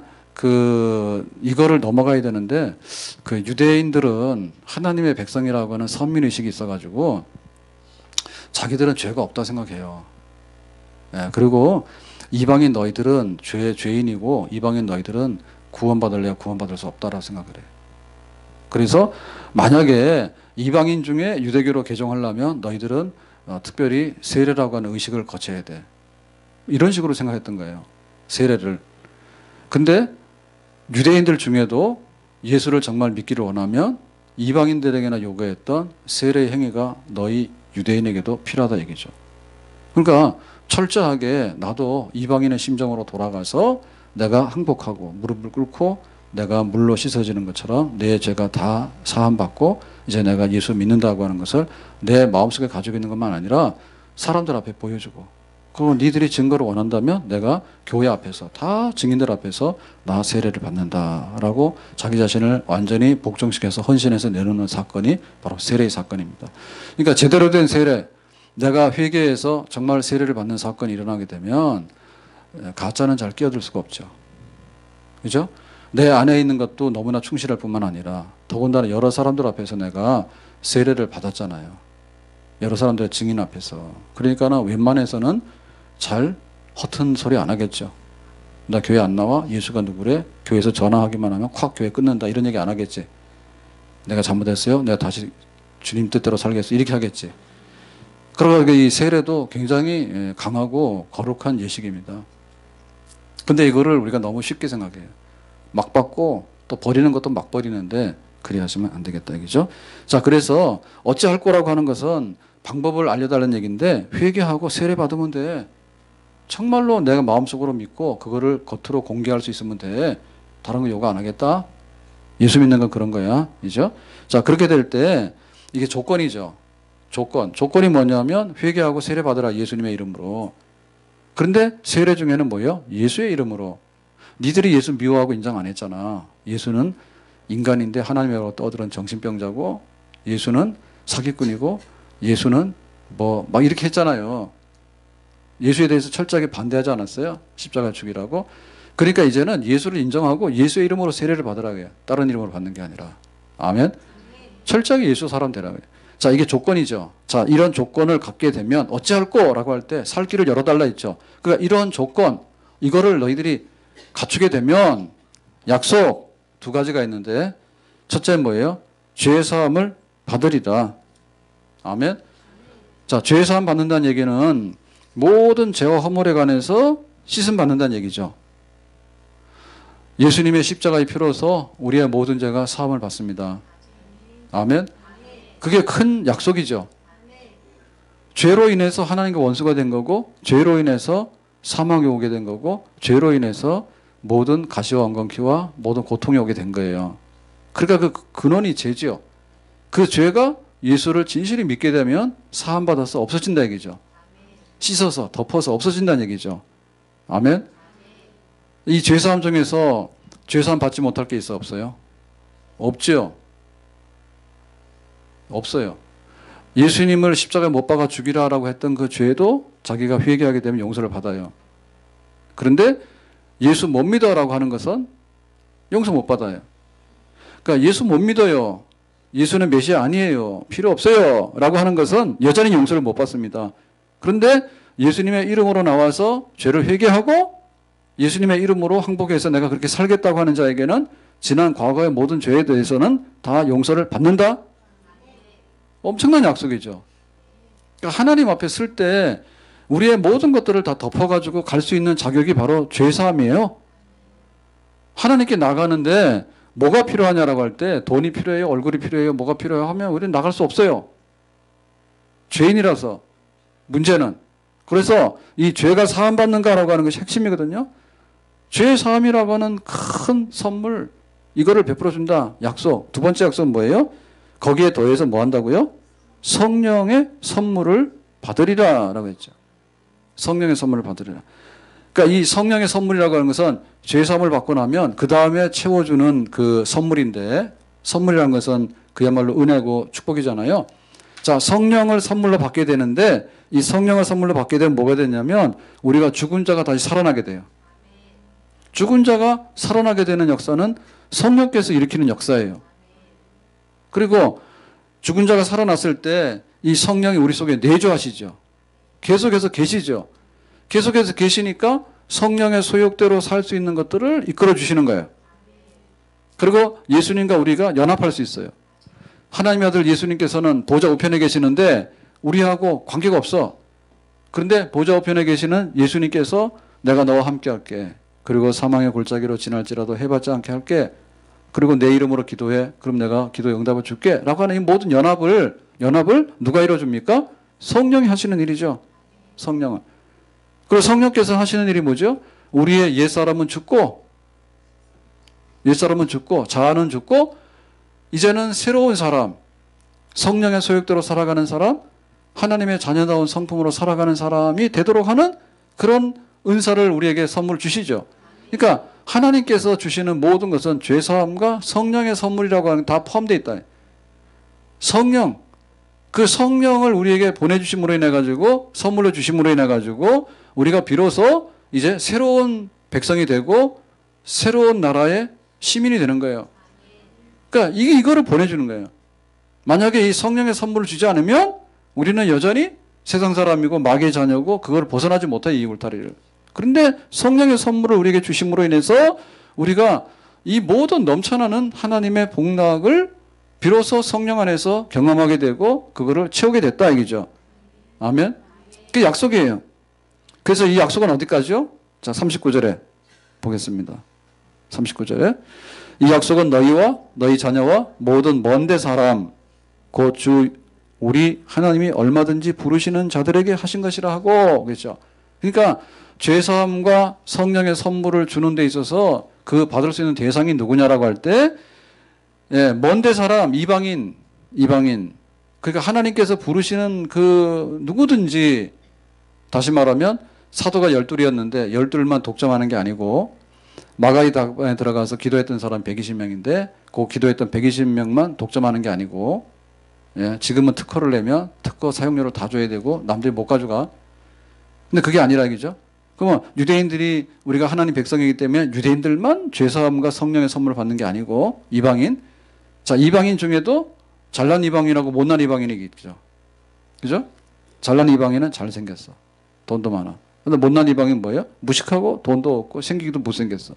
이거를 넘어가야 되는데 그 유대인들은 하나님의 백성이라고 하는 선민의식이 있어가지고 자기들은 죄가 없다 생각해요. 예, 그리고 이방인 너희들은 죄인이고 이방인 너희들은 구원받을래야 구원받을 수 없다라고 생각을 해요. 그래서 만약에 이방인 중에 유대교로 개종하려면 너희들은 특별히 세례라고 하는 의식을 거쳐야 돼. 이런 식으로 생각했던 거예요. 세례를. 근데 유대인들 중에도 예수를 정말 믿기를 원하면 이방인들에게나 요구했던 세례의 행위가 너희 유대인에게도 필요하다 얘기죠. 그러니까 철저하게 나도 이방인의 심정으로 돌아가서 내가 항복하고 무릎을 꿇고 내가 물로 씻어지는 것처럼 내 죄가 다 사함받고 이제 내가 예수 믿는다고 하는 것을 내 마음속에 가지고 있는 것만 아니라 사람들 앞에 보여주고 그리고 니들이 증거를 원한다면 내가 교회 앞에서 다 증인들 앞에서 나 세례를 받는다라고 자기 자신을 완전히 복종시켜서 헌신해서 내놓는 사건이 바로 세례의 사건입니다. 그러니까 제대로 된 세례, 내가 회개해서 정말 세례를 받는 사건이 일어나게 되면 가짜는 잘 끼어들 수가 없죠. 그죠? 내 안에 있는 것도 너무나 충실할 뿐만 아니라 더군다나 여러 사람들 앞에서 내가 세례를 받았잖아요. 여러 사람들의 증인 앞에서. 그러니까 웬만해서는 잘 허튼 소리 안 하겠죠. 나 교회 안 나와? 예수가 누구래? 교회에서 전화하기만 하면 콱 교회 끊는다. 이런 얘기 안 하겠지. 내가 잘못했어요? 내가 다시 주님 뜻대로 살겠어. 이렇게 하겠지. 그러고 이 세례도 굉장히 강하고 거룩한 예식입니다. 근데 이거를 우리가 너무 쉽게 생각해요. 막 받고 또 버리는 것도 막 버리는데 그리 하시면 안 되겠다 얘기죠. 자, 그래서 어찌할 거라고 하는 것은 방법을 알려달라는 얘기인데 회개하고 세례 받으면 돼. 정말로 내가 마음속으로 믿고 그거를 겉으로 공개할 수 있으면 돼. 다른 거 요구 안 하겠다. 예수 믿는 건 그런 거야. 이죠? 자, 그렇게 될 때 이게 조건이죠. 조건이 뭐냐면 회개하고 세례 받으라 예수님의 이름으로. 그런데 세례 중에는 뭐예요? 예수의 이름으로. 니들이 예수 미워하고 인정 안 했잖아. 예수는 인간인데 하나님이라고 떠드는 정신병자고 예수는 사기꾼이고 예수는 막 이렇게 했잖아요. 예수에 대해서 철저하게 반대하지 않았어요? 십자가 죽이라고. 그러니까 이제는 예수를 인정하고 예수의 이름으로 세례를 받으라고 해요. 다른 이름으로 받는 게 아니라. 아멘. 철저하게 예수 사람 되라고 해요. 자, 이게 조건이죠. 자, 이런 조건을 갖게 되면 어찌할 거라고 할 때 살 길을 열어달라 했죠. 그러니까 이런 조건, 이거를 너희들이 갖추게 되면 약속 두 가지가 있는데, 첫째는 뭐예요? 죄사함을 받으리라. 아멘. 자, 죄사함 받는다는 얘기는 모든 죄와 허물에 관해서 씻음 받는다는 얘기죠. 예수님의 십자가의 피로서 우리의 모든 죄가 사함을 받습니다. 아멘. 그게 큰 약속이죠. 죄로 인해서 하나님과 원수가 된 거고, 죄로 인해서 사망이 오게 된 거고, 죄로 인해서 모든 가시와 엉겅퀴와 모든 고통이 오게 된 거예요. 그러니까 그 근원이 죄죠. 그 죄가 예수를 진실히 믿게 되면 사함받아서 없어진다 얘기죠. 씻어서 덮어서 없어진다는 얘기죠. 아멘. 이 죄사함 중에서 죄사함 받지 못할 게 있어 없어요? 없죠. 없어요. 예수님을 십자가에 못 박아 죽이라라고 했던 그 죄도 자기가 회개하게 되면 용서를 받아요. 그런데 예수 못 믿어라고 하는 것은 용서 못 받아요. 그러니까 예수 못 믿어요. 예수는 메시아 아니에요. 필요 없어요. 라고 하는 것은 여전히 용서를 못 받습니다. 그런데 예수님의 이름으로 나와서 죄를 회개하고 예수님의 이름으로 항복해서 내가 그렇게 살겠다고 하는 자에게는 지난 과거의 모든 죄에 대해서는 다 용서를 받는다? 엄청난 약속이죠. 그러니까 하나님 앞에 쓸 때 우리의 모든 것들을 다 덮어가지고 갈 수 있는 자격이 바로 죄사함이에요. 하나님께 나가는데 뭐가 필요하냐라고 할 때 돈이 필요해요? 얼굴이 필요해요? 뭐가 필요해요? 하면 우리는 나갈 수 없어요. 죄인이라서. 문제는. 그래서 이 죄가 사함받는가라고 하는 것이 핵심이거든요. 죄 사함이라고 하는 큰 선물, 이거를 베풀어 준다. 약속. 두 번째 약속은 뭐예요? 거기에 더해서 뭐 한다고요? 성령의 선물을 받으리라 라고 했죠. 성령의 선물을 받으리라. 그러니까 이 성령의 선물이라고 하는 것은 죄 사함을 받고 나면 그 다음에 채워주는 그 선물인데, 선물이라는 것은 그야말로 은혜고 축복이잖아요. 자, 성령을 선물로 받게 되는데, 이 성령을 선물로 받게 되면 뭐가 되냐면 우리가 죽은 자가 다시 살아나게 돼요. 죽은 자가 살아나게 되는 역사는 성령께서 일으키는 역사예요. 그리고 죽은 자가 살아났을 때 이 성령이 우리 속에 내주하시죠. 계속해서 계시죠. 계속해서 계시니까 성령의 소욕대로 살 수 있는 것들을 이끌어 주시는 거예요. 그리고 예수님과 우리가 연합할 수 있어요. 하나님의 아들 예수님께서는 보좌 우편에 계시는데 우리하고 관계가 없어. 그런데 보좌 우편에 계시는 예수님께서 내가 너와 함께 할게. 그리고 사망의 골짜기로 지날지라도 해받지 않게 할게. 그리고 내 이름으로 기도해. 그럼 내가 기도에 응답을 줄게. 라고 하는 이 모든 연합을 누가 이루어줍니까? 성령이 하시는 일이죠. 성령은. 그리고 성령께서 하시는 일이 뭐죠? 우리의 옛사람은 죽고 자아는 죽고 이제는 새로운 사람, 성령의 소욕대로 살아가는 사람, 하나님의 자녀다운 성품으로 살아가는 사람이 되도록 하는 그런 은사를 우리에게 선물 주시죠. 그러니까 하나님께서 주시는 모든 것은 죄사함과 성령의 선물이라고 하는 게 다 포함되어 있다. 성령, 그 성령을 우리에게 보내주심으로 인해 가지고, 선물로 주심으로 인해 가지고 우리가 비로소 이제 새로운 백성이 되고 새로운 나라의 시민이 되는 거예요. 그러니까 이거를 보내주는 거예요. 만약에 이 성령의 선물을 주지 않으면 우리는 여전히 세상 사람이고 마귀의 자녀고 그걸 벗어나지 못해, 이 울타리를. 그런데 성령의 선물을 우리에게 주심으로 인해서 우리가 이 모든 넘쳐나는 하나님의 복락을 비로소 성령 안에서 경험하게 되고 그거를 채우게 됐다 이거죠. 아멘. 그게 약속이에요. 그래서 이 약속은 어디까지요? 자, 39절에 보겠습니다. 39절에 이 약속은 너희와 너희 자녀와 모든 먼데 사람 곧 주 우리 하나님이 얼마든지 부르시는 자들에게 하신 것이라 하고, 그렇죠. 그러니까 죄사함과 성령의 선물을 주는 데 있어서 그 받을 수 있는 대상이 누구냐라고 할 때, 예, 먼데 사람, 이방인. 그러니까 하나님께서 부르시는 그 누구든지, 다시 말하면 사도가 12이었는데 12만 독점하는 게 아니고 마가이 다방에 들어가서 기도했던 사람 120명인데 그 기도했던 120명만 독점하는 게 아니고, 예, 지금은 특허를 내면 특허 사용료를 다 줘야 되고 남들이 못 가져가. 근데 그게 아니라 이거죠. 그러면 유대인들이 우리가 하나님 백성이기 때문에 유대인들만 죄사함과 성령의 선물을 받는 게 아니고 이방인, 자 이방인 중에도 잘난 이방인하고 못난 이방인이 있죠. 그죠? 잘난 이방인은 잘생겼어. 돈도 많아. 근데 못난 이방인 뭐예요? 무식하고 돈도 없고 생기기도 못생겼어.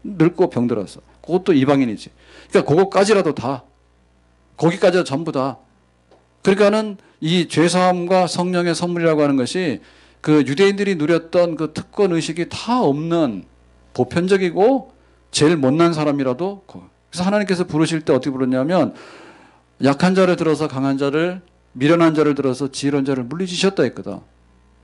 늙고 병들었어. 그것도 이방인이지. 그러니까 그거까지라도 다. 거기까지도 전부 다. 그러니까는 이 죄사함과 성령의 선물이라고 하는 것이 그 유대인들이 누렸던 그 특권 의식이 다 없는 보편적이고 제일 못난 사람이라도, 그래서 하나님께서 부르실 때 어떻게 부르냐면 약한 자를 들어서 강한 자를, 미련한 자를 들어서 지혜로운 자를 물리치셨다 했거든.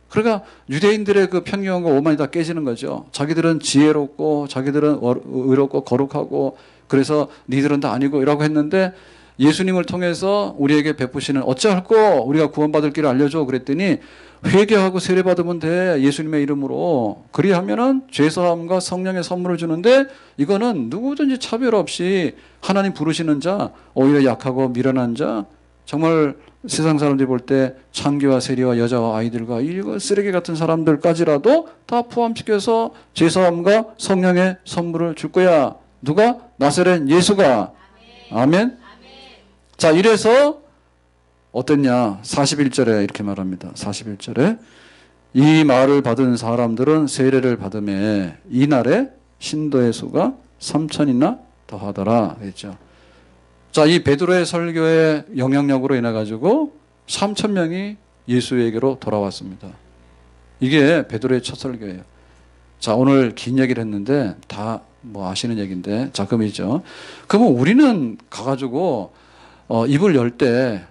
그러니까 유대인들의 그 편견과 오만이 다 깨지는 거죠. 자기들은 지혜롭고 자기들은 의롭고 거룩하고 그래서 니들은 다 아니고 이라고 했는데 예수님을 통해서 우리에게 베푸시는 어찌할꼬 우리가 구원받을 길을 알려줘 그랬더니 회개하고 세례받으면 돼. 예수님의 이름으로. 그리하면은 죄사함과 성령의 선물을 주는데 이거는 누구든지 차별 없이 하나님 부르시는 자, 오히려 약하고 미련한 자, 정말 세상 사람들이 볼 때 창기와 세리와 여자와 아이들과 이거 쓰레기 같은 사람들까지라도 다 포함시켜서 죄사함과 성령의 선물을 줄 거야. 누가? 나사렛 예수가. 아멘. 자, 이래서 어땠냐? 41절에 이렇게 말합니다. 41절에 이 말을 받은 사람들은 세례를 받음에 이날에 신도의 수가 3천이나 더하더라 했죠. 자, 이 베드로의 설교의 영향력으로 인해 가지고 3천 명이 예수에게로 돌아왔습니다. 이게 베드로의 첫 설교예요. 자, 오늘 긴 얘기를 했는데 다 뭐 아시는 얘기인데 자금이죠. 그러면 우리는 가가지고 입을 열 때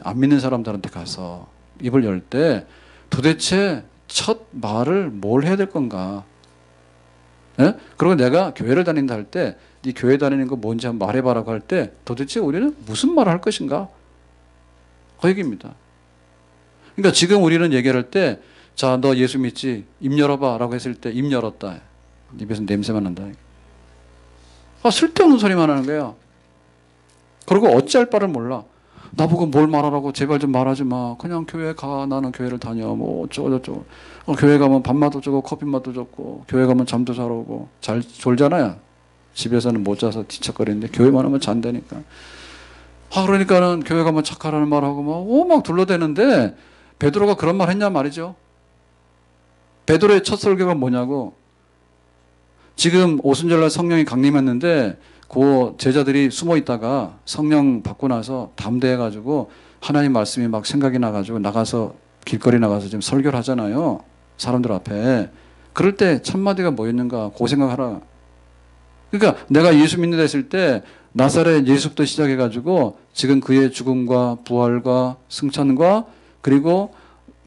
안 믿는 사람들한테 가서 입을 열 때 도대체 첫 말을 뭘 해야 될 건가? 예? 그리고 내가 교회를 다닌다 할 때 네 교회 다니는 거 뭔지 한번 말해봐라고 할 때 도대체 우리는 무슨 말을 할 것인가? 그 얘기입니다. 그러니까 지금 우리는 얘기할 때 자, 너 예수 믿지? 입 열어봐 라고 했을 때 입 열었다. 입에서 냄새만 난다. 쓸데없는 소리만 하는 거야. 그리고 어찌할 바를 몰라. 나보고 뭘 말하라고 제발 좀 말하지 마. 그냥 교회 가. 나는 교회를 다녀. 뭐 어쩌고 저쩌고. 교회 가면 밥맛도 주고 커피맛도 줬고 교회 가면 잠도 잘 오고 잘 졸잖아요. 집에서는 못 자서 뒤척거리는데 교회만 하면 잔다니까. 그러니까는 교회 가면 착하라는 말하고 막 둘러대는데 베드로가 그런 말 했냐 말이죠. 베드로의 첫 설교가 뭐냐고. 지금 오순절날 성령이 강림했는데 그 제자들이 숨어 있다가 성령 받고 나서 담대해가지고 하나님 말씀이 막 생각이 나가지고 나가서 길거리 나가서 지금 설교를 하잖아요. 사람들 앞에. 그럴 때 첫마디가 뭐였는가 그 생각하라. 그러니까 내가 예수 믿는다 했을 때 나사렛 예수부터 시작해가지고 지금 그의 죽음과 부활과 승천과 그리고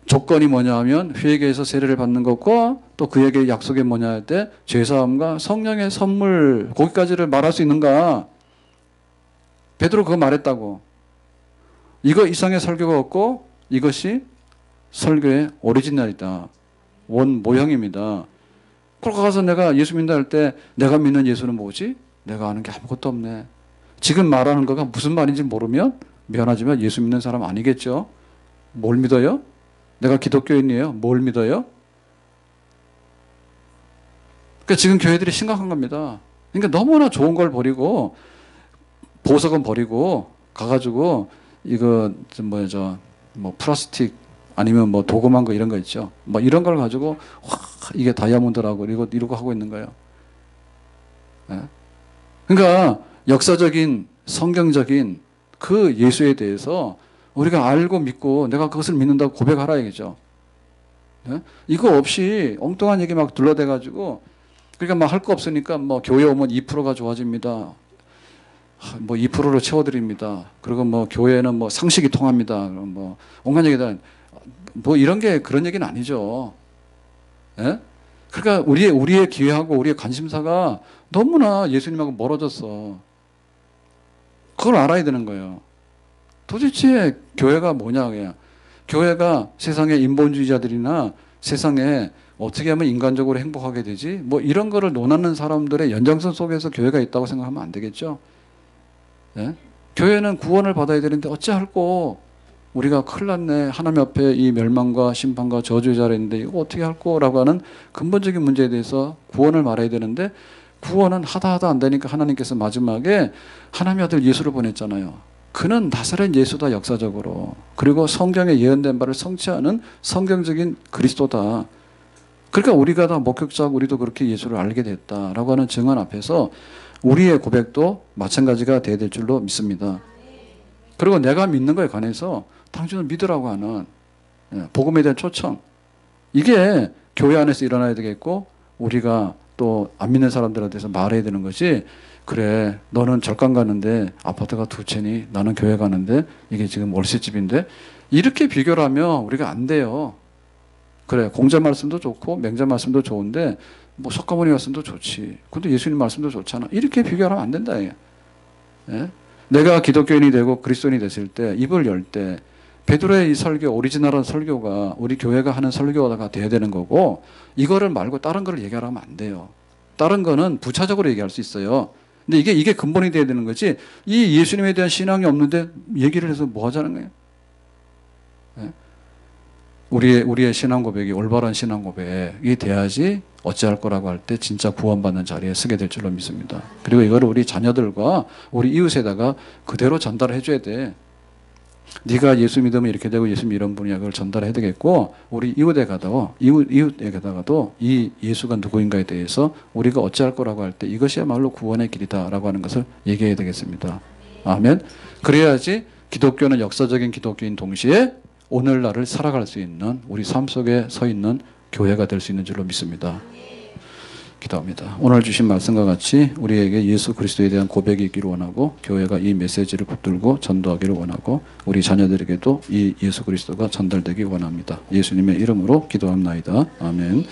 조건이 뭐냐 하면 회개해서 세례를 받는 것과 또 그에게 약속이 뭐냐 할 때 죄사함과 성령의 선물 거기까지를 말할 수 있는가? 베드로 그거 말했다고. 이거 이상의 설교가 없고 이것이 설교의 오리지널이다. 원 모형입니다. 그러고 가서 내가 예수 믿는다 할 때 내가 믿는 예수는 뭐지? 내가 아는 게 아무것도 없네. 지금 말하는 거가 무슨 말인지 모르면 미안하지만 예수 믿는 사람 아니겠죠? 뭘 믿어요? 내가 기독교인이에요. 뭘 믿어요? 그러니까 지금 교회들이 심각한 겁니다. 그러니까 너무나 좋은 걸 버리고 보석은 버리고 가가지고 이거 뭐 플라스틱 아니면 뭐 도금한 거 이런 거 있죠. 뭐 이런 걸 가지고 와 이게 다이아몬드라고 이러고 하고 있는 거예요. 네? 그러니까 역사적인 성경적인 그 예수에 대해서 우리가 알고 믿고 내가 그것을 믿는다고 고백하라 이거죠. 네? 이거 없이 엉뚱한 얘기 막 둘러대가지고 그러니까 막 할 거 없으니까 뭐 교회 오면 2%가 좋아집니다. 뭐 2%로 채워드립니다. 그리고 뭐 교회는 뭐 상식이 통합니다. 뭐 온갖 얘기들 뭐 이런 게 그런 얘기는 아니죠. 네? 그러니까 우리의 기회하고 우리의 관심사가 너무나 예수님하고 멀어졌어. 그걸 알아야 되는 거예요. 도대체 교회가 뭐냐 그냥. 교회가 세상의 인본주의자들이나 세상에 어떻게 하면 인간적으로 행복하게 되지? 뭐 이런 거를 논하는 사람들의 연장선 속에서 교회가 있다고 생각하면 안 되겠죠. 네? 교회는 구원을 받아야 되는데 어찌할꼬 우리가 큰일 났네. 하나님 앞에 이 멸망과 심판과 저주의 자리에 있는데 이거 어떻게 할 거라고 하는 근본적인 문제에 대해서 구원을 말해야 되는데 구원은 하다 안 되니까 하나님께서 마지막에 하나님의 아들 예수를 보냈잖아요. 그는 나사렛 예수다 역사적으로. 그리고 성경에 예언된 바를 성취하는 성경적인 그리스도다. 그러니까 우리가 다 목격자고 우리도 그렇게 예수를 알게 됐다라고 하는 증언 앞에서 우리의 고백도 마찬가지가 돼야 될 줄로 믿습니다. 그리고 내가 믿는 거에 관해서 당신은 믿으라고 하는 복음에 대한 초청. 이게 교회 안에서 일어나야 되겠고 우리가 또 안 믿는 사람들한테서 말해야 되는 것이 그래 너는 절간 가는데 아파트가 2채니 나는 교회 가는데 이게 지금 월세집인데 이렇게 비교를 하면 우리가 안 돼요. 그래 공자 말씀도 좋고 맹자 말씀도 좋은데 뭐 석가모니 말씀도 좋지. 근데 예수님 말씀도 좋잖아. 이렇게 비교하면 안 된다. 예? 내가 기독교인이 되고 그리스도인이 됐을 때 입을 열 때 베드로의 이 설교 오리지널한 설교가 우리 교회가 하는 설교가 돼야 되는 거고 이거를 말고 다른 거를 얘기하면 안 돼요. 다른 거는 부차적으로 얘기할 수 있어요. 근데 이게 근본이 돼야 되는 거지 이 예수님에 대한 신앙이 없는데 얘기를 해서 뭐 하자는 거예요? 예? 우리의 신앙 고백이 올바른 신앙 고백이 돼야지 어찌할 거라고 할 때 진짜 구원받는 자리에 서게 될 줄로 믿습니다. 그리고 이거를 우리 자녀들과 우리 이웃에다가 그대로 전달해 줘야 돼. 네가 예수 믿으면 이렇게 되고 예수 이런 분이야. 그걸 전달해야 되겠고 우리 이웃에다가도 이 예수가 누구인가에 대해서 우리가 어찌할 거라고 할 때 이것이야말로 구원의 길이다라고 하는 것을 얘기해야 되겠습니다. 아멘. 그래야지 기독교는 역사적인 기독교인 동시에 오늘날을 살아갈 수 있는 우리 삶 속에 서 있는 교회가 될 수 있는 줄로 믿습니다. 기도합니다. 오늘 주신 말씀과 같이 우리에게 예수 그리스도에 대한 고백이 있기를 원하고 교회가 이 메시지를 붙들고 전도하기를 원하고 우리 자녀들에게도 이 예수 그리스도가 전달되기 원합니다. 예수님의 이름으로 기도합나이다. 아멘.